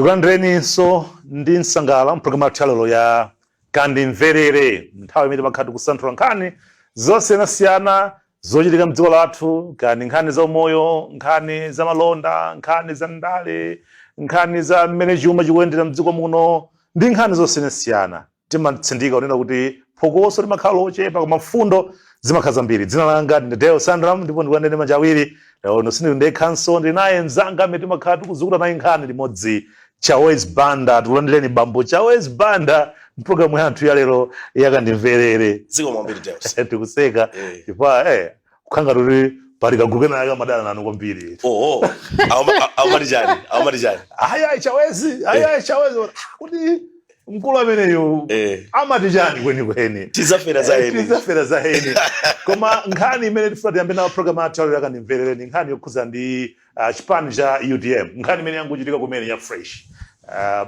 tikulandireni so ndi msangala mpulogalamu yathu ya kandimverere nthawi imene timakhala kusanthula nkhani zosiyanasiyana zochitika mdziko lathu, kani nkhani za umoyo, nkhani za malonda, nkhani za ndale, nkhani za mmene chuma chikuyendera mdziko muno ndi nkhani zosiyanasiyana. Timatsindika kunena kuti phokoso limakhala lochepa koma mfundo zimakhala zambiri. Dzina langa ndi Deo Sandram ndipo ndikulandeni manja awiri. Lero sindili ndekhanso ndi naye mzanga amene timakhala tikuzungulira naye nkhani limodzi, Chawezi Banda. Tikulandireni bambo Chawezi Banda mpulogalamu yathu ya lero yakandimverere. Ziko mwambiri Deus. Tikuseka chifukwa kukhanga kuti pali kagrupe naye amadana nanu kwambiri. Amatijani. Aya Chawezi kuti mkulu ameneyo amatijani kweni. Tizafera za heni. Koma nkhani imene tifuna tiyambe nayo programu yathu ya yakandimverere ni nkhani yokhuza ndi chipani cha UDM. Nkhani imene yangochitika kumene ya fresh.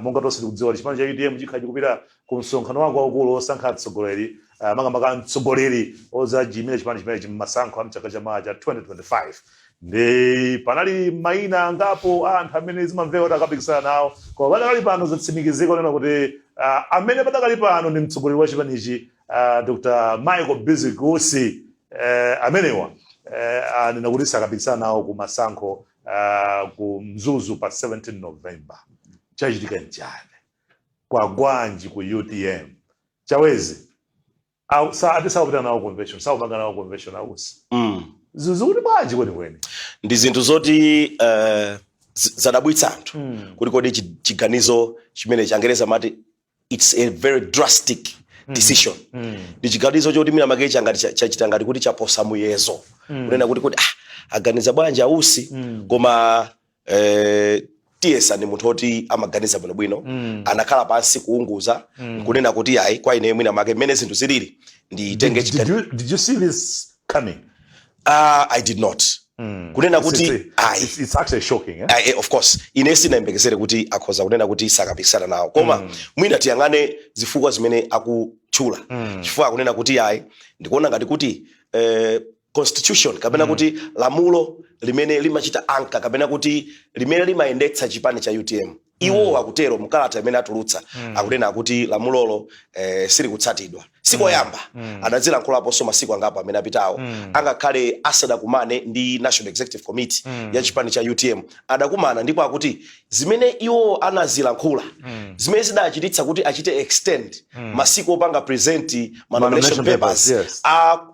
Monga tonse tikudziwa chipani cha UDM chikhaji kupita ku msonkhano wake waukulu osankha atsogoleri, makamaka mtsogoleri ozayimira chipani chimene chimmasankho a mchaka cha 2025. Ndi panali maina angapo anthu amene zimamveka kuti akapikisana nawo, koma padakali pano zatsimikizika kunena kuti amene padakali pano ndi mtsogoleri wa chipanichi, Dr. Michael Bizigusi. Amenewa anena kuti sakapikisana nawo ku masankho ku Mzuzu pa 17 November. Chachitika njani kwa gwanji ku UDM? Chawezi sakupita nawo convention, sakupanga nawo convention ausi zuzuri bwanji kweni ndi zinthu zoti zadabwitsa anthu kuti kodi chiganizo chimene changereza mati it's a very drastic decision. Ndi chiganizo choti mina make chachita ngati kuti chaposa muyezo kunena kuti aganiza bwanji ausi koma tiyesa ni munthu oti amaganiza bwinobwino, anakhala pansi kuunguza kunena kuti ayi kwa ine mwina make mmene zinthu zilili nditenge Did you see this coming? I did not. Kunena kuti it's actually shocking. Of course ine sinayembekezere kuti akhoza kunena kuti sakapikisana nawo koma mwina tiyang'ane zifukwa zimene akutchula. Chifukwa kunena kuti ayi ndikuona ngati kuti constitution kapena kuti lamulo limene limachita anka kapena kuti limene limayendetsa chipani cha UDM iwo akutero mkalata imene atulutsa akunena kuti lamulolo sili kutsatidwa. Sikoyamba adazira nkhulaponso masiku angapo amene apitawo angakhale asadakumane ndi National Executive Committee ya chipani cha UDM adakumana ndipo akuti zimene iwo anazilankhula zimene zidachititsa kuti achite extend masiku opanga present nomination papers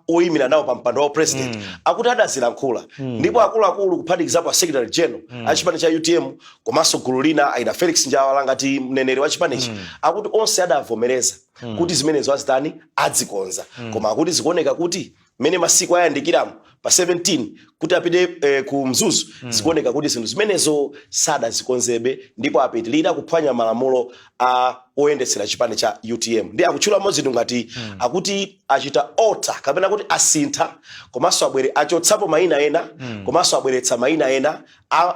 oyimira nawo pa mpando wa president akuti adazilankhula ndipo akuluakulu kuphatikizapo a secretary general a chipani cha UDM komanso gulu lina aida Felix Njawala ngati mneneri wa chipanichi akuti onse adavomereza kuti zimenezo azitani adzikonza koma akuti zikuoneka kuti mene masiku ayandikiramo pa 17 kuti apite ku Mzuzu zikuoneka kuti zinthu zimenezo sadazikonzebe ndipo apitilira kuphwanya malamulo a oyendetsera chipani cha UDM. Ndi akutchula modzi ngati akuti achita alter kapena kuti asintha komanso abwere achotsapo mayina ena komanso abweretsa mayina ena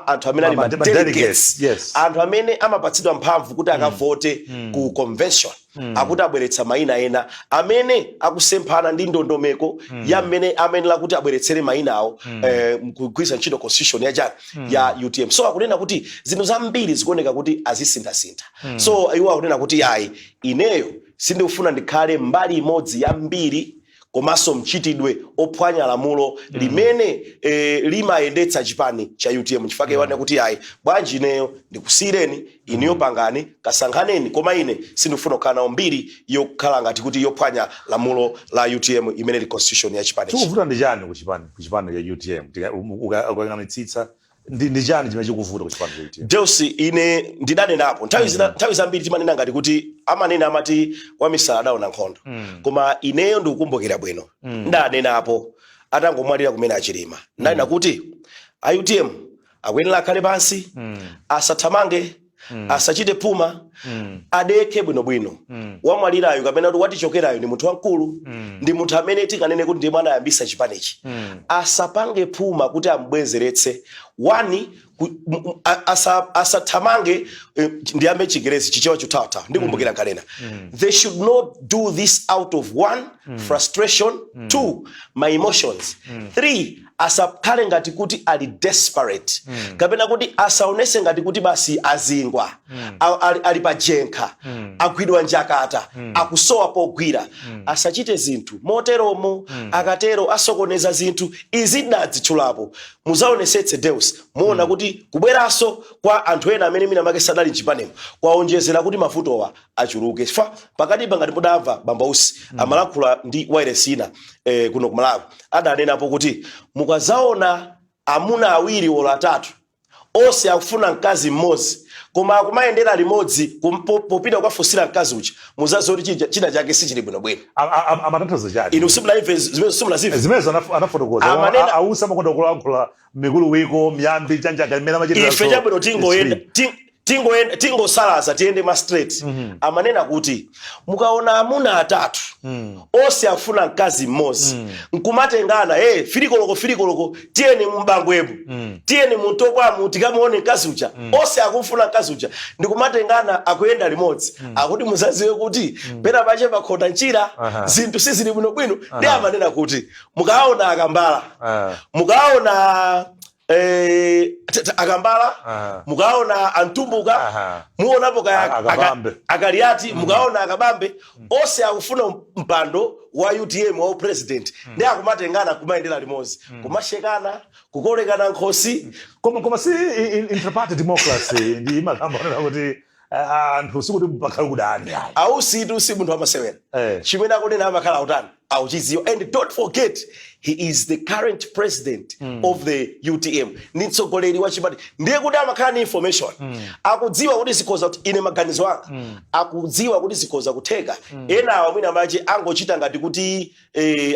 anthu amene ali delegates, anthu amene amapatsidwa mphamvu kuti akavote ku convention. Akuti abweretsa mayina ena amene akusemphana ndi ndondomeko ya mmene amenera kuti abweretsere mayina awo kugwiritsa ntchito constitution ya UDM. So akunena kuti zinthu zambiri zikuoneka kuti azisintha. So iwo akunena kuti ayi ineyo sindikufuna ndikhale mbali imodzi ya mbiri komanso mchitidwe ophwanya lamulo limene limayendetsa chipani cha UDM. Chifukwa iwana kuti ayi bwanji ineyo ndikusiyireni iniyo pangani kasankhaneni koma ine sindikufuna kukhala nawo mbiri yokhala ngati kuti yophwanya lamulo la UDM imene li constitution ya chipani. Chikuvuta ndi chani ku chipani ya UDM ukayang'anitsitsa ndi chani chimene chikuvuta ku chipani cha UDM? Deus ine ndidanenapo nthawi zambiri timanena ngati kuti amanena amati wamisala adaona nkhondo koma ineyo ndikukumbukira bwino ndanenapo atangomwalira kumene achilima ndanena kuti a UDM akuyenera akhale pansi asathamange asachite puma adeke bwinobwino wamwalirayo kapena kuti watichokerayo ndi munthu wamkulu ndi munthu amene tikanene kuti ndiye mwana ayambisa chipanichi asapange puma kuti ambwezeretse wani asathamange ndiyambe chigerezi chichewa chutata ndikumbukira kalena. They should not do this out of one frustration, two my emotions, three asakhale ngati kuti ali desperate kapena kuti asaonese ngati kuti basi azingwa ali pa jenkha agwidwa njakata akusowa pogwira asachite zinthu moteromo akatero asokoneza zinthu izidadzitchulapo muzaonesetse Deus muona kuti kubweranso kwa anthu ena amene mina make sadali mchipanemo kwaonjezera kuti mavutowa achuluke chifukwa pakati ngati mudamva Bambausi amalankhula ndi Wairesina kuno kumalawi adanenapo kuti mukazaona amuna awiri ola atatu onse akufuna mkazi mmodzi koma akumayendera limodzi popita kukafusira mkazi uja muzazoti china chake sichili bwinobwino amatanthauzo chake inu simulaive zimene anafotokoza ausa makonda kulankhula mikulu wiko myambi chanjaga imene amachitira ife chabwino tingosalaza tiyende ma straight amanena kuti mukaona amuna atatu onse afuna mkazi mmodzi nkumatengana filikoloko tiyeni mbangwepo tiyeni muntopwamu tikamuone mkazi uja onse akufuna mkazi uja ndikumatengana akuyenda limodzi akuti muzaziwe kuti pena pache pakhonda njira zinthu sizili bwinobwino ndi amanena kuti mukaona akambala mukaona akambala mukaona antumbuka muonapo akaliati mukaona akabambe onse akufuna mpando wa UTM wa president ndi akumatengana kumayendera limodzi kumashekana kukolekana nkhosi koma si interparty democracy ndi makamba kuti anthu sikuti mpakhala kudani ausitu si munthu amasewera chimene akunena amakhala utani auchiziwa and don't forget he is the current president of the UTM ni mtsogoleri wa chipani ndiye kuti amakhala ni information akudziwa kuti zikhoza kuti ine maganizo anga akudziwa kuti zikhoza kutheka ena awamwina amache angochita ngati kuti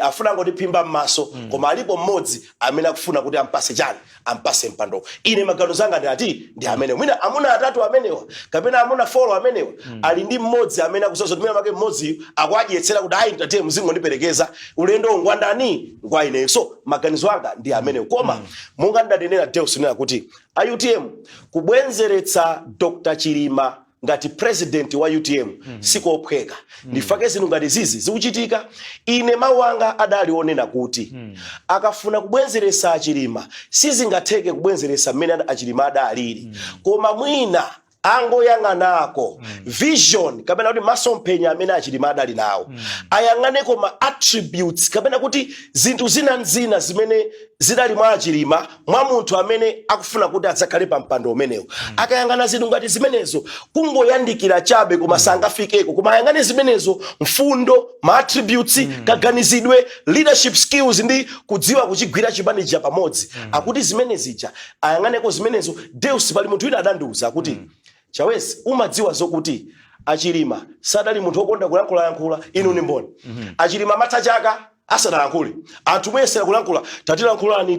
afuna ngoti phimba m'maso koma alipo mmodzi amene akufuna kuti ampase chani ampase mpando ine maganizo anga ndi amene mwina amuna atatu amenewa kapena amuna 4 amenewa ali ndi mmodzi amene akusoza kuti mwina make mmodzi akwadyetsera kuti ayi ntate mzingo ndiperekeza ulendo ngwandani kwa ine so maganizo anga ndi amene koma monga ndadenera Deus nena kuti UTM kubwenzeretsa Dr. Chilima ngati president wa UTM sikophweka ndifake zinthu ngati zizi zikuchitika ine mawu anga adalionena kuti akafuna kubwenzeretsa Chilima sizingatheke kubwenzeretsa mmene Achilima adalili koma mwina angoyang'anako vision kapena kuti masomphenya amene Achilima adali nawo ayang'aneko ma attributes kapena kuti zinthu zina zimene zidali mwa Achilima mwa munthu amene akufuna kuti adzakhale pa mpando umenewo akayang'ana zinthu ngati zimenezo kungoyandikira chabe koma sangafikeko koma ayang'ane zimenezo mfundo ma attributes kaganizidwe leadership skills ndi kudziwa kuchigwira chipani cha pamodzi akuti zimene zija ayang'aneko zimenezo Deus pali munthu wina adandiuza kuti chawezi umadziwa zokuti Achilima sadali munthu wokonda kulankhula inu ni mboni Achilima matha chaka asanalankhule anthu mwese kulankhula tatilankhulani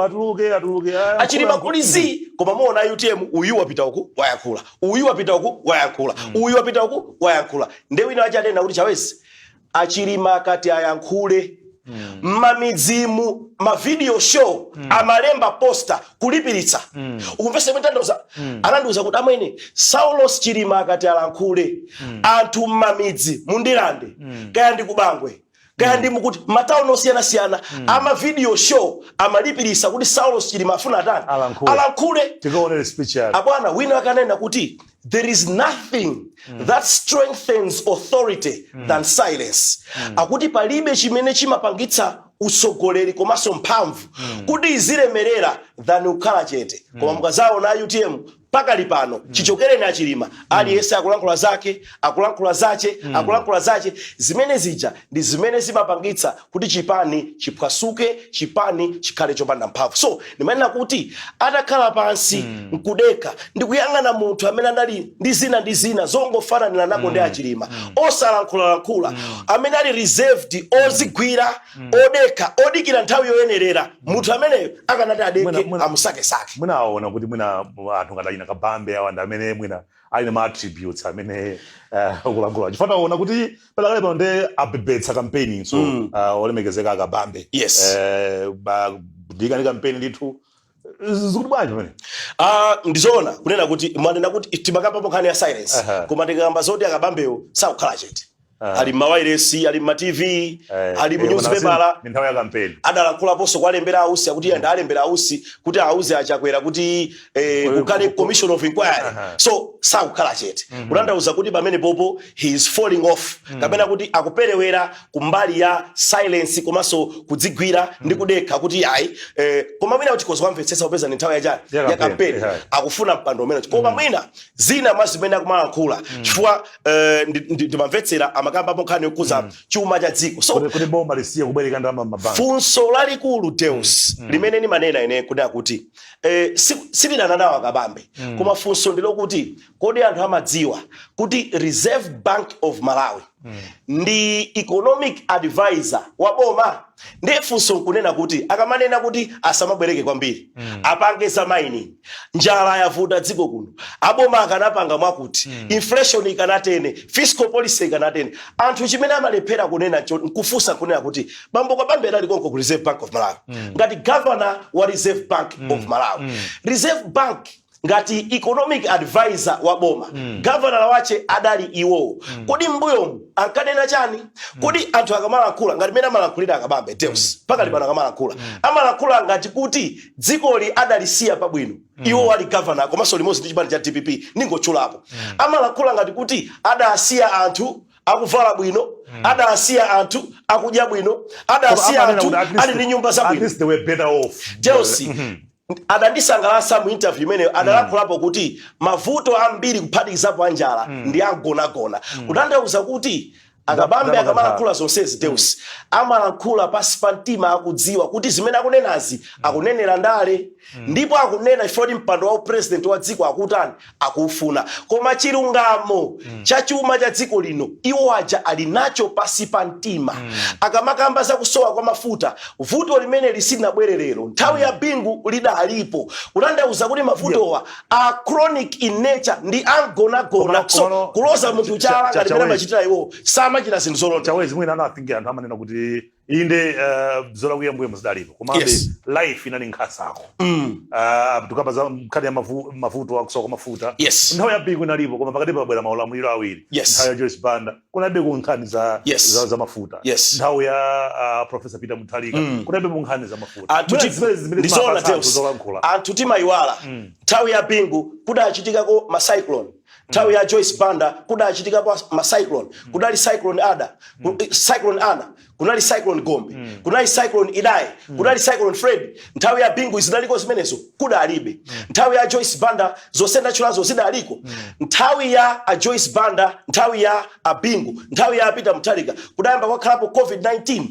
atuluke Achilima kulizi koma muona UTM uyu wapita uku wayankhula uyu wapita uku wayankhula uyu wapita uku wayankhula nde wina achanena kuti chawezi Achilima kati ayankhule mamidzimu ma video show amalemba poster kulipiritsa ukumvese mtandoza ananduza kuti amwene Saulos Chilima akati alankhule anthu mamidzi mundilande kaya ndi kubangwe kaya ndi mukuti matauno siyana ama video show amalipirisa kuti Saulos Chilima afuna atani alankhule tikaonere speech yake abwana wina akanena kuti there is nothing that strengthens authority than silence akuti palibe chimene chimapangitsa usogoleri komanso mphamvu kuti izilemerera than ukhala chete koma mukazaona UTM pakali pano chichokereni Achilima aliyense akulankhula zache zimene zija ndi zimene zimapangitsa kuti chipani chiphwasuke chipani chikhale chopanda mphamvu so ndimanena kuti atakhala pansi nkudeka ndikuyang'ana munthu amene anali ndi zina zongofananira nako ndi Achilima osalankhula amene ali reserved ozigwira odeka odikira nthawi yoyenerera munthu ameneyo akanati adeke amusakesake munaona kuti anthu ngati Kabambe awanda amene mwina aine ma attributes amene kulankhula chifana ona kuti palakale pano nde abebetsa campaign so olemekezeka Kabambe yes dikani campaign ndithu zikuti bwanji pamene ndizoona kunena kuti mwanena kuti timakamba nkhani ya silence koma tikamba zoti Kabambeyo sakukhala chete ali mawiresi ali ma TV ali mu newspaper nthawi ya campaign adalankhula poso kwa alembera ausi akuti anda alembera ausi kuti auzi achakwera kuti kukale commission of inquiry so sakukhala chete kutanthauza kuti pamene popo he is falling off kapena kuti akuperewera kumbali ya silence komanso kudzigwira ndi kudekha kuti ayi koma mwina kuti kozo kwamvetsetsa kupeza ni nthawi ya campaign akufuna mpando umene koma mwina zina mwa zimene akumalankhula chifukwa ndimamvetsera amakamba nkhani yokuza chuma cha dziko so kuti bomba lisiye kubwereka ndalama m'mabanki funso lalikulu Deus limene ni manena ine kunena kuti sililana nawo akabambe koma funso ndilokuti kodi anthu amadziwa kuti Reserve Bank of Malawi ndi economic advisor wa boma ndiye funso kunena kuti akamanena kuti asamabwereke kwambiri apange za mining njala yavuta dziko kuno aboma akanapanga mwakuti inflation ikanatene fiscal policy ikanatene anthu chimene amalephera kunena kufusa kunena kuti bambo kwa bambe ali konko ku Reserve Bank of Malawi ngati governor wa Reserve Bank of Malawi Reserve Bank ngati economic advisor wa boma governor wache adali iwo kodi mbuyo ankanena chani kodi anthu akamalankhula ngati mena amalankhulira akabambe Deus paka libana akamalankhula amalankhula ngati kuti dzikoli adalisiya pabwino iwo wali governor komanso limodzi ndi chipani cha DPP ningochulapo amalankhula ngati kuti adasiya anthu akuvala bwino adasiya anthu akudya bwino adasiya anthu ali ndi nyumba zabwino at least they were better off Deus adandisangalatsa mu interview imene adalankhulapo kuti mavuto ambiri kuphatikizapo anjala ndi agonagona kutanthauza kuti akabambe akamalankhula zonsezi Deus amalankhula pasi pa mtima akudziwa kuti zimene akunenazi akunenera ndale ndipo akunena ifoti mpando wa president wa dziko akutani akufuna koma chilungamo cha chuma cha dziko lino iwo aja ali nacho pasi pa mtima akamakamba za kusowa kwa mafuta vuto limene lisinabwererero nthawi ya bingu lidalipo kutanthauza kuti mavutowa a chronic in nature ndi angonagona so kuloza munthu chala ngati mene amachitira iwo samachita zinthu zolonda chawezi mwina anathingira anthu amanena kuti inde zolakwiya mbuyo muzidalipo komabe life inali nkhasako tukamba za mkhani ya mavuto akusowa kwa mafuta nthawi ya bingu inalipo koma pakati pabwera maulamuliro awiri nthawi ya Joyce Banda kunabe ku nkhani za mafuta nthawi ya Professor Peter Mutharika kunabe ku nkhani za mafuta anthu timayiwala nthawi ya bingu kudachitikako macyclone nthawi ya Joyce Banda kudachitikako macyclone kudali cyclone Ana kunali cyclone Gombe kunali cyclone Idai kunali cyclone Fred nthawi ya bingu zidaliko zimenezo kudalibe nthawi ya Joyce Banda zosenda chulazo zidaliko nthawi ya Joyce Banda nthawi ya bingu nthawi ya Peter Mutharika kudayamba kwakhalapo COVID-19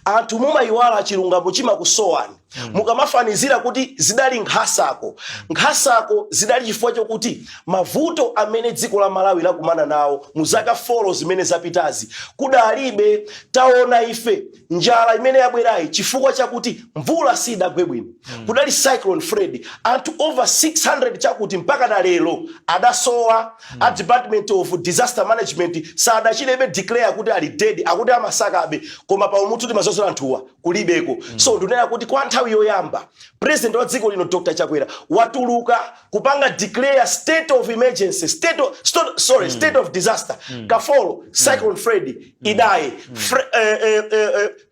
anthu mumayiwala chilungamo chimakusowani mukamafanizira kuti zidali nkhasako zidali chifukwa chokuti mavuto amene dziko la Malawi lakumana nawo muzaka 4 zimene zapitazi kudalibe taona ife njala imene yabwerayi chifukwa chakuti mvula sidagwe bwino kudali cyclone Fred anthu over 600 chakuti mpaka na lero adasowa a Department of Disaster Management sadachilebe declare kuti ali dead akuti amasakabe koma pa umutu timazosola anthuwa kulibeko so ndunena kuti kwa nthawi yoyamba president wa dziko lino Dr. Chakwera watuluka kupanga declare state of emergency state of disaster kafolo cyclone Fred Idai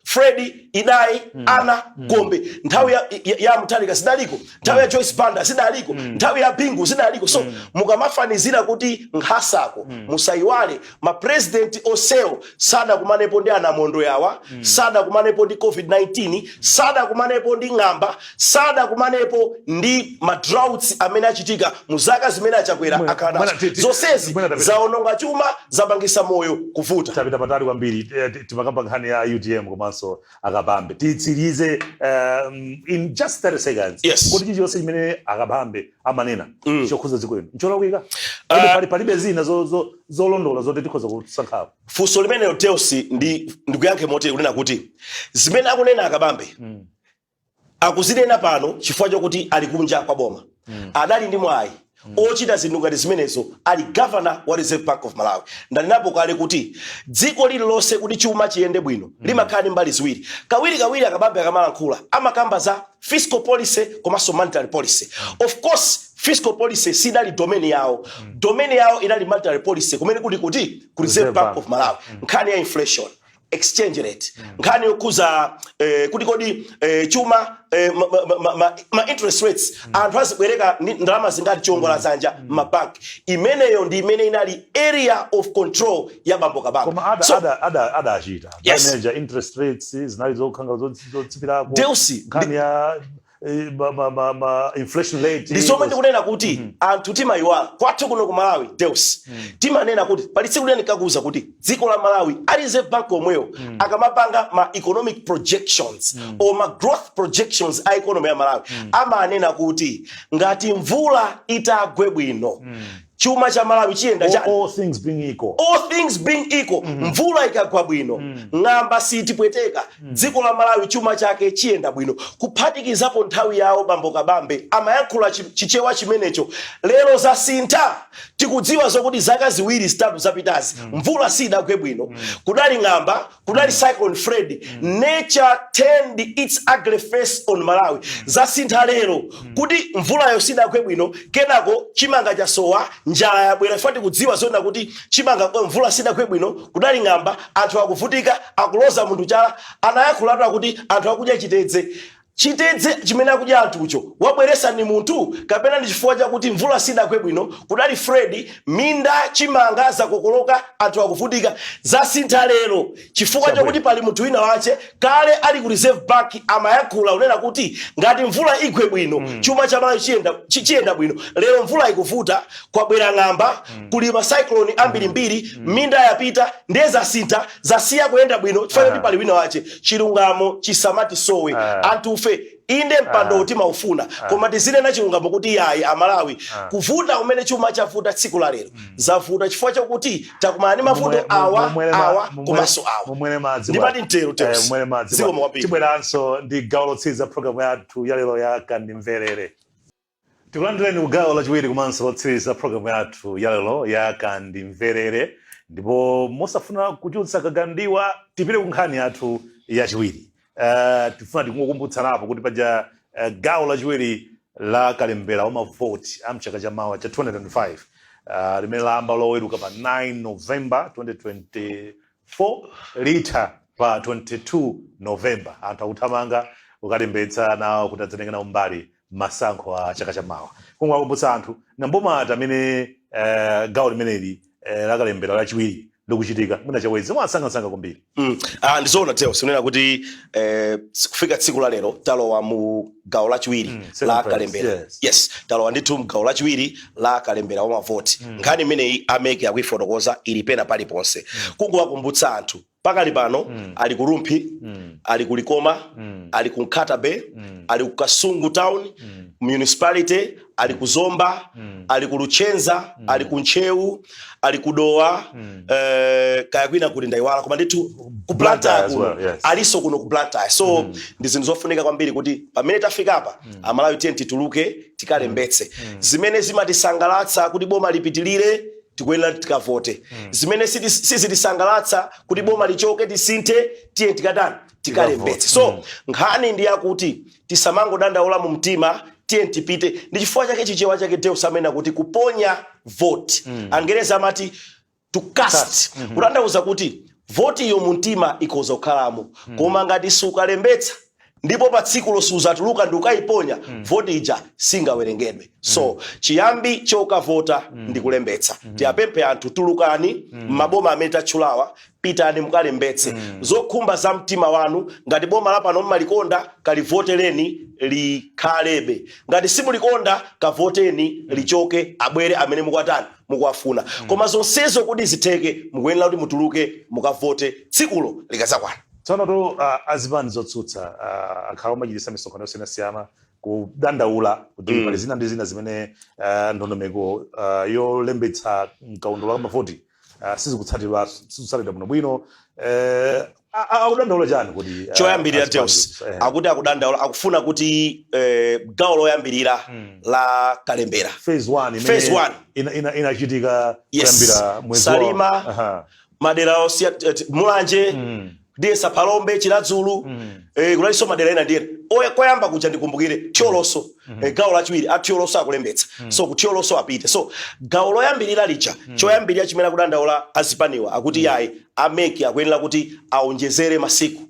Freddy Idai Ana Gombe nthawi ya Mutharika sidaliko nthawi ya Joyce Banda sidaliko nthawi ya bingu sidaliko so mukamafanizira kuti nkhasako musayiwale ma president oseo sada kumanepo ndi anamondo yawa sada kumanepo ndi COVID-19 sada kumanepo ndi ng'amba sada kumanepo ndi ma droughts amene achitika muzaka zimene achakwera akana zonsezi zaononga chuma zabangisa moyo kuvuta tapita patali kwambiri timakamba nkhani ya UDM komanso akabambe titsirize in just 30 seconds kuti chilichonse chimene akabambe amanena chokhuza dziko lino ncholakwika palibe zina zolondola zote tikhoza kusankhapo funso limene Deus ndikuyankhe moti kunena kuti zimene akunena akabambe akuzinena pano chifukwa chokuti ali kunja kwa boma adali ndi mwayi ochita zinthu ngati zimenezo ali governor wa Reserve Bank of Malawi ndalinapo kale kuti dziko lililonse kuti chuma chiyende bwino limakhala ndi mbali ziwiri kawiri akabambe akamalankhula amakamba za fiscal policy komanso monetary policy of course fiscal policy sidali domain yawo domain yawo inali monetary policy kumene kuti ku Reserve Bank of Malawi nkhani ya inflation exchange rate nkhani yokuza kodi chuma ma interest rates anthu azibwereka ndalama zingati chongola zanja mabank imeneyo ndi imene inali area of control ya bambo kabambo koma ada achita manager interest rates zinali zokhanga zotsipirako nkhani ya inflation rate ndisomwe ndikunena kuti anthu timayiwala kwathu kuno ku Malawi Deus timanena kuti pali tsiku lina nikakuza kuti dziko la Malawi ali Reserve Bank omweyo akamapanga ma economic projections or ma growth projections a economy ya Malawi amanena kuti ngati mvula itagwe bwino chuma cha Malawi chiyenda cha all things being equal mvula ikagwa bwino ng'amba sitipweteka dziko la Malawi chuma chake chiyenda bwino kuphatikizapo nthawi yawo bambo kabambe amayankhula chichewa chimenecho lero zasintha tikudziwa zokuti zaka ziwiri zitatu zapitazi mvula sidagwe bwino kudali ng'amba kudali cyclone Fred nature turned its ugly face on Malawi zasintha lero kuti mvula yo sidagwe bwino kenako chimanga cha sowa njala yabwera ifati kudziwa zona kuti chimanga mvula sidagwe bwino kudali ng'amba anthu akuvutika akuloza munthu chala anayankhula kuti anthu akudya chitedze chimene akudya anthucho wabweresa ni munthu kapena ndi chifukwa chakuti mvula sidagwe bwino kudali Fred minda chimanga zakokoloka anthu akuvutika zasintha lero chifukwa chakuti pali munthu wina wache kale ali ku Reserve Bank amayankhula unena kuti ngati mvula igwe bwino chuma cha Malawi chiyenda bwino lero mvula ikuvuta kwabwera ng'amba kuli ma cyclone ambirimbiri minda yapita ndiye zasintha zasiya kuyenda bwino chifukwa chakuti pali wina wache chilungamo chisamati sowe anthu inde mpando utima ufuna koma tizine na chilungamo kuti yayi amalawi kuvuta umene chuma chavuta tsiku la lero zavuta chifukwa chakuti takumana ni mavuto awa komanso awa ndimati mtero ziko mwapita tibweranso ndi gawo lotsiriza programu yathu ya lero ya Kandimverere tikulandireni kugawo lachiwiri komanso lotsiriza programu yathu ya lero ya Kandimverere ndipo mosafuna kuchutsa kagandiwa tipite ku nkhani yathu yachiwiri tifuna tikungokumbutsanapo kuti paja gawo lachiwiri la kalembera wa mavoti amchaka chamawa cha 2025 limene layamba loweruka pa 9 November 2024 litha pa 22 November anthu akuthamanga kukalembetsa nawo kuti adzatenge nawo mbali masankho a chaka chamawa kungokumbutsa anthu nambomata amene gawo limeneli la kalembera lachiwiri likuchitika muna chawezi mwasangasanga kumbiri ndizoona teo sinena kuti kufika tsiku la lero talowa mu gawo lachiwiri la kalembera yes talowa ndithu mu gawo lachiwiri la kalembera wa mavoti nkhani imeneyi ameke akuifotokoza ili pena paliponse kungowakumbutsa anthu pakali pano ali ku Lumphi ali ku Likoma ali ku Nkatabe ali ku Kasungu town municipality ali ku Zomba ali ku Luchenza ali ku Nchewu ali ku Dowa kaya kwina kuti ndaiwala koma ndithu ku Blantyre kuno aliso kuno ku Blantyre so ndi zinthu zofunika kwambiri kuti pamene tafika apa amalawi tituluke tikalembetse zimene zimatisangalatsa kuti boma lipitilire tikuyenera tikavote zimene sizitisangalatsa kuti boma lichoke tisinthe tiye tikalembetse so nkhani ndi yakuti tisamangodandaula mu mtima tiye tipite ndi chifukwa chake chichewa chake Deus amene kuti kuponya vote Angereza amati to cast kutanthauza kuti vote iyo mu mtima ikhoza kukhalamo koma ngati sukalembetsa ndipo pa tsiku losuzatuluka ndi ukaiponya vote ija singawerengedwe so chiyambi chokavota ndi kulembetsa tiyapemphe anthu tulukani maboma amene tatchulawa pitani mukalembetse zokhumba za mtima wanu ngati boma lapano mmalikonda kalivotereni likhalebe ngati simulikonda kavoteni lichoke abwere amene mukuwafuna koma zonsezo kuti zitheke mukuyenera kuti mutuluke mukavote tsikulo likazakwana tsono to azipani zotsutsa akhala omachitisa misonkhano yosiyanasiyana kudandaula kuti pali zina ndi zina zimene ndondomeko yolembetsa mkaundula wa mavoti sizikutsatidwa bwinobwino akudandaula chani kuti choyambirira Deus akuti akudandaula akufuna kuti gawo loyambirira la kalembera phase 1 inachitika kuyambira mwezi Salima madera Mulanje Desa Palombe Chiladzulu kunaliso madera ena ndiye koyamba kuja ndikumbukire Tioloso gawo lachiwiri Tioloso akulembetsa so ku Tioloso apite so gawo loyambirira lija choyambirira chimene akudandaula azipaniwa akuti yayi ameki akuyenera kuti aonjezere masiku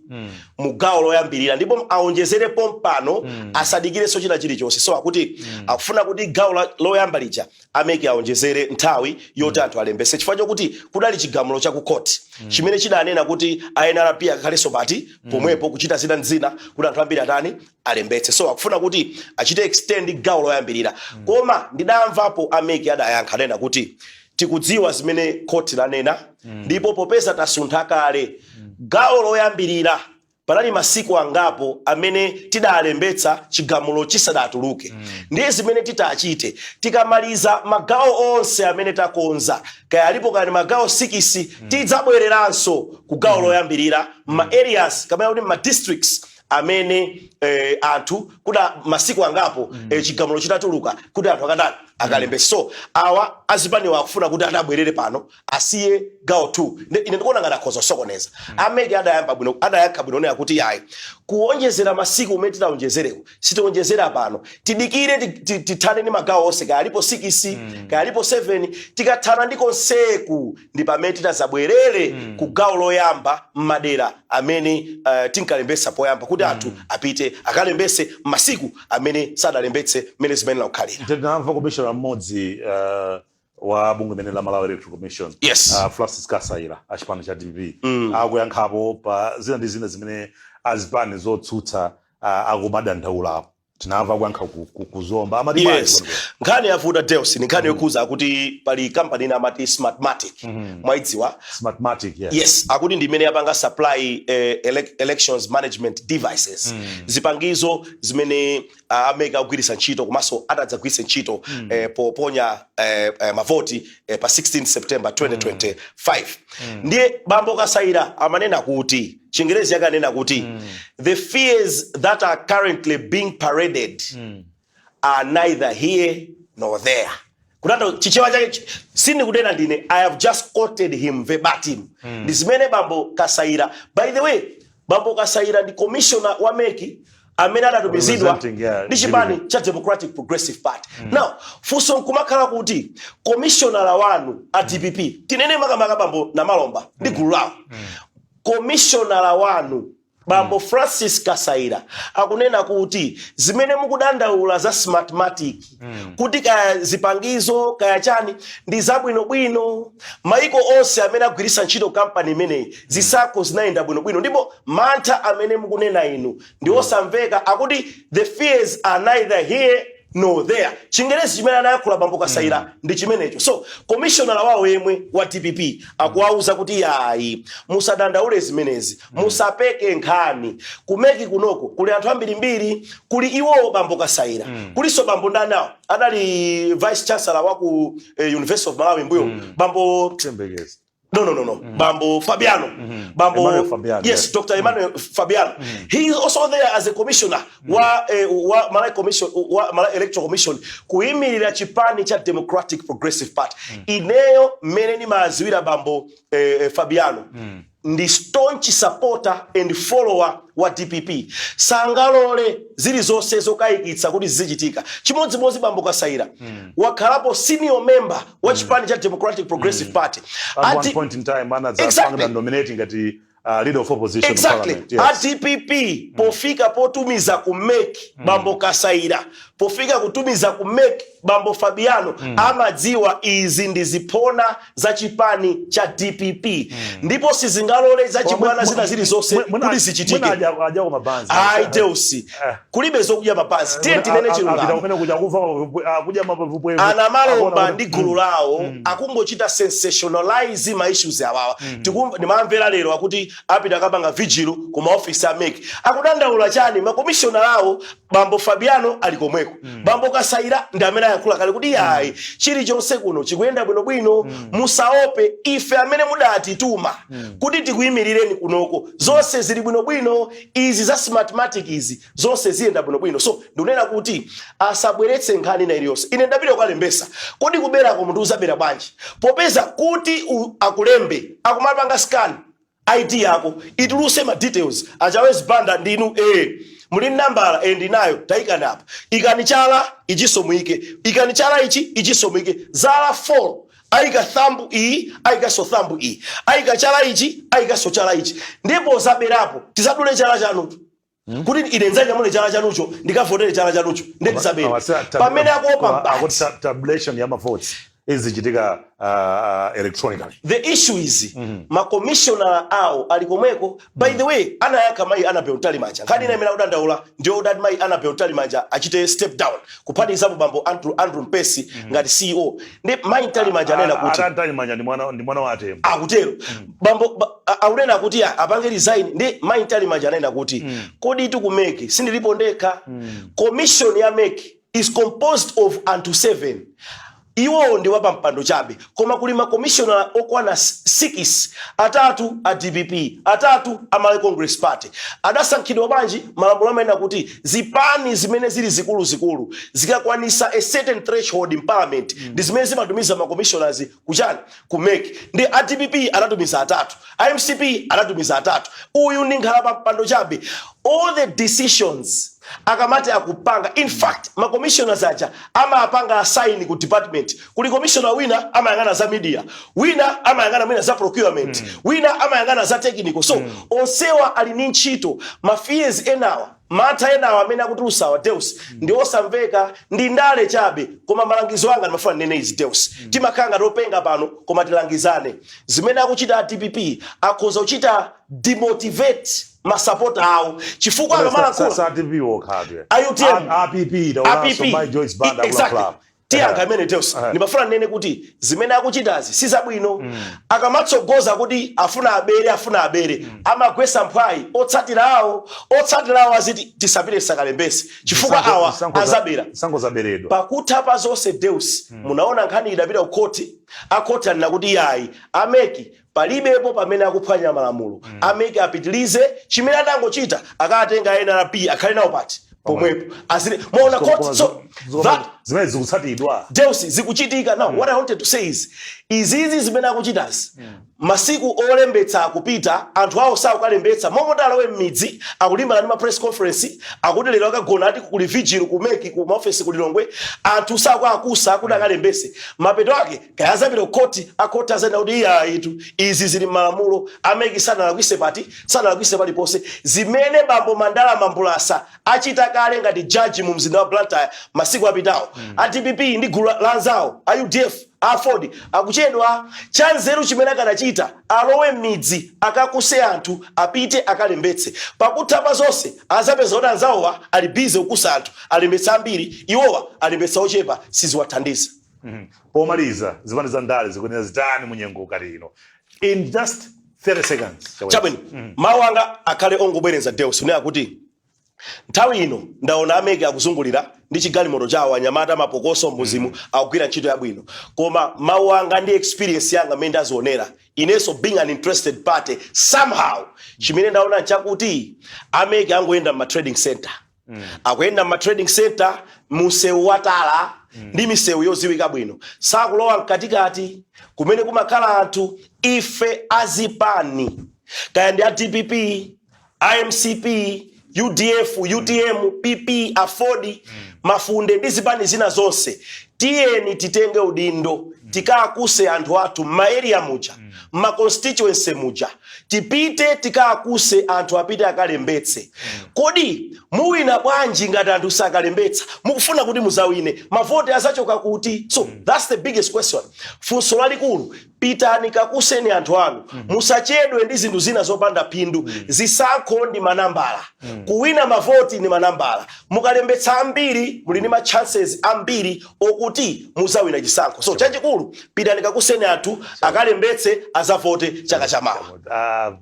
mu gawo loyambirira ndipo aonjezere pompano asadikireso china chilichonse so akuti akufuna kuti gawo loyamba lija ameki aonjezere nthawi yoti anthu alembese chifukwa chokuti kudali chigamulo cha ku court chimene chidanena kuti aNRP akhalenso pati pomwepo kuchita zina kuti anthu ambiri atani alembetse so akufuna kuti achite extend gawo loyambirira koma ndidamvapo ameki adayankha nena kuti tikudziwa zimene court lanena ndipo popeza tasuntha kale gawo loyambirira panali masiku angapo amene tidalembetsa chigamulo chisadatuluke ndiye zimene titachite tikamaliza magawo onse amene takonza kaya alipo kani magawo 6 tidzabwereranso ku gawo loyambirira ma areas kamene kuti ma districts amene anthu kuda masiku angapo chigamulo chitatuluka kuti anthu akadali akalembese so awa azipaniwa akufuna kuti atabwerere pano asiye gawo 2 ine ndikuona ngati akhoza sokoneza ameki adayankha bwino nena kuti yayi kuonjezera masiku umene titaonjezereko sitiwonjezera pano tidikire tithane ndi magawo onse kaya alipo 6 kaya alipo 7 tikathana ndi konseku ndi pamene titazabwerere ku gawo loyamba m'madera amene tinkalembesa poyamba kuti anthu apite akalembese masiku amene sadalembetse mmene zimenera kukhalira. Ndinamva commissioner mmodzi wa bungwe limene la Malawi Electoral Commission Francis Kasaira achipani cha DPP akuyankhapo pa zina ndi zina zimene azipani zotsutsa akumadandaulapo tinamva kuyankha kuzomba amati nkhani yavuta Deus ni nkhani yokuza kuti pali company ina amati Smartmatic mwaidziwa Smartmatic yes akuti ndi imene yapanga supply elections management devices zipangizo zimene ameka kugwiritsa ntchito komanso atadzagwiritsa ntchito poponya mavoti pa 16 September 2025 ndiye bambo Kasaira amanena kuti Chingerezi yakanena kuti the fears that are currently being paraded are neither here nor there. Kutando chichewa chake sini kudena ndine I have just quoted him verbatim. Ndizimene bambo Kasaira. By the way, bambo Kasaira ndi commissioner wa meki amene adatumizidwa ndi chipani cha Democratic Progressive Party. Now, funso nkumakhala kuti commissioner la wanu a DPP tinene makamaka bambo na Malomba ndi gulu lawo. Commissioner la wanu bambo Francis Kasaira akunena kuti zimene mukudandaula za Smartmatic kuti kaya zipangizo kaya chani ndi zabwinobwino maiko onse amene agwiritsa ntchito company imeneyi zisako zinayenda bwinobwino ndipo mantha amene mukunena inu ndi osamveka akuti the fears are neither here no there. Chingerezi chimene anayankhula bambo Kasaira ndi chimenecho. So commissioner wawo yemwe wa DPP akuwauza kuti yayi musadandaule zimenezi musapeke nkhani kumeki kunoko kuli anthu ambirimbiri kuli iwo bambo Kasaira kuliso bambo ndanawo adali vice chancellor wa ku University of Malawi mbuyo bambo Tembegezi No. Bambo Fabiano. Emmanuel Fabiano. Yes, Dr. Emmanuel Fabiano. He is also there as a commissioner wa Malawi Commission wa Malawi Electoral Commission kuimirira chipani cha Democratic Progressive Party. Ineyo meneni maziwira bambo Fabiano. Ndi staunch supporter and follower wa DPP. Sangalole zili zonse zokayikitsa kuti zichitika. Chimodzimodzi bambo Kasaira. Wakhalapo senior member wa chipani cha Democratic Progressive Party. At one point in time, exactly. Nominating at the leader of opposition parliament. Yes. DPP pofika potumiza kumeki bambo Kasaira. Pofika kutumiza kumeki bambo Fabiano amadziwa izi ndizipona za chipani cha DPP. Ndipo sizingalole za chibwana zina zili zonse kuti zichitike. Ajawo mabanzi. Ai Deusi. Kulibe zokuja mabanzi. Tienti nene chilunga. Ana Malomba ndi gulu lawo akungochita sensationalize ma issues awawa. Nimamvera lero akuti apita kapanga vigilu kuma office ya meki. Akudandaula chani ma commissioner lawo bambo Fabiano alikomweko. Bambo Kasaira ndi amene yakula kale kuti yayi chili chonse kuno chikuyenda bwinobwino musaope ife amene mudatituma kuti tikuyimirireni kunoko zonse zili bwinobwino izi za Smartmatic izi zonse ziyenda bwinobwino so ndunena kuti asabweretse nkhani na iliyonse ine ndapita kukalembesa kodi kuberako munthu uzabera bwanji popeza kuti akulembe akumapanga scan ID yako ituluse ma details achawezi banda ndinu muli nambala ndinayo taikani apa ikanichala ichisomwike ikanichala ichisomwike zala 4 aika thambu iyi aika so thambu iyi aika chala ichi aika so chala ichi ndipo zaberapo tisadule chala chanucho kuti ine nzanya mune chala chanucho ndikavotera chala chanucho ndisabera pamene akuopa tabulation ya votes izichitika electronically. The issue is ma commissioner ao alikomweko by the way anayaka mai Annabel Talimanja nkani ina imena udandaula ndio udad mai Annabel Talimanja achite step down kupati isabu bambo Andrew Mpesi ngati CEO ndi mai Talimanja anena kuti Talimanja ni mwana wa Atembo akutero bambo aunena kuti apange resign ndi mai Talimanja anena kuti kodi tukumeke sindilipo ndeka commission ya make is composed of unto 7 iwo ndi wapa mpando chabe koma kuli ma commissioner okwana 6 atatu a DPP atatu a Malawi Congress Party adasankhidwa banji malamulo amene kuti zipani zimene zili zikulu zikakwanisa a certain threshold in parliament ndi zimene zimatumiza ma commissioners kuchani ku make ndi a DPP anatumiza atatu a MCP anatumiza atatu uyu ndi nkhalapa mpando chabe all the decisions akamati akupanga in fact ma commissioners aja amapanga assign ku department kuli commissioner wina amayangana za media wina amayangana mwina za procurement wina amayangana za technical so onsewa ali ni ntchito ma fees enawa mata enawa amene akutulusa wa Deus ndi osamveka ndi ndale chabe koma malangizo anga ndimafuna nene izi Deus timakanga topenga pano koma tilangizane zimene akuchita a DPP akhoza kuchita demotivate ma support awo chifukwa akamala sasa DPP wokhadwe IUTM RPP so my Joyce Banda club tianga imene Deus ndimafuna nene kuti zimene akuchitazi sizabwino akamatsogoza kuti afuna abere amagwesa mphwayi otsatira awo aziti tisapire sakalembesi chifukwa awa azabera sango zaberedwa pakutha pa zonse Deus munaona nkhani idapita ukoti akoti anena kuti yayi ameki palibepo pamene akuphwanya malamulo ameki apitilize chimene adangochita akatenga NRP akhale nawo pati pomwepo azile muona court so that zimene zikutsatidwa Deus zikuchitika now what I wanted to say is izizi zimene akuchitazi masiku olembetsa akupita anthu awo sakukalembetsa momodala m'midzi akulimbana ndi ma press conference akuti lero akagona ati kuli vigil kumeki ku office kulilongwe anthu sakuakusa akuti akalembese mapeto ake kayazapita koti akoti azana kuti iya itu izi zili malamulo ameki sanalakwise pali pose zimene bambo Mandala Mambulasa achita kale ngati judge mu mzinda wa Blantyre masiku apitawo a DPP ndi gulu lanzawo a UDF afodi akuchedwa chanzeru chimene akanachita alowe midzi akakuse anthu apite akalembetse pakutha pa zonse azapeza kuti anzawowa ali busy ukusa anthu alembetsa ambiri iwowa alembetsa ochepa siziwathandiza pomaliza zipani za ndale zikunena zitani munyengo kalino in just 30 seconds chabwino mawu anga akhale ongobwereza Deus unena kuti nthawi ino ndaona ameki akuzungulira ndi chigalimoto chawo anyamata mapokoso muzimu akugwira ntchito yabwino koma mawu anga ndi experience yanga amene ndazionera inenso being an interested party somehow chimene ndaona nchakuti ameki angoyenda ma trading center akuyenda ma trading center musewu watala ndi misewu yoziwika bwino sakulowa mkatikati kumene kumakhala anthu ife azipani kaya ndi a DPP IMCP UDF, UTM, PP, Afodi, Mafunde, ndizipani zina zonse. Tiyeni titenge udindo, tikakuse anthu atu maeria muja, ma constituency muja. Tipite tikakuse anthu apite akalembetse. Kodi muwina bwanji ngati anthu sakalembetsa, mukufuna kuti muzawine, mavote azachoka kuti. So that's the biggest question. Funso lalikulu, pitani kakuseni anthu anu, musachedwe ndi zinthu zina zopanda phindu, zisankho ndi manambala. Kuwina mavoti ni manambala. Mukalembetsa ambiri, muli ndi ma chances ambiri okuti muzawina chisankho. So chachikulu, pitani kakuseni anthu akalembetse azavote chaka chamawa.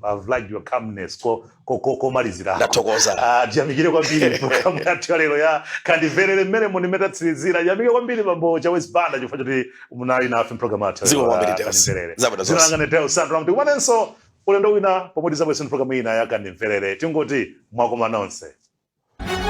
I've liked your calmness komalizira ndatokoza jamikire kwambiri programu yathu lero ya kandimverere mmene munimetatsirizira jamikire kwambiri bambo cha Joyce Banda chifukwa choti munali nafe programu yathu kandimverere zinangane Deus Sandra mtu kumanenso ulendo wina pomwe tizabwesa programu ina ya kandimverere tingoti mwakoma nonse.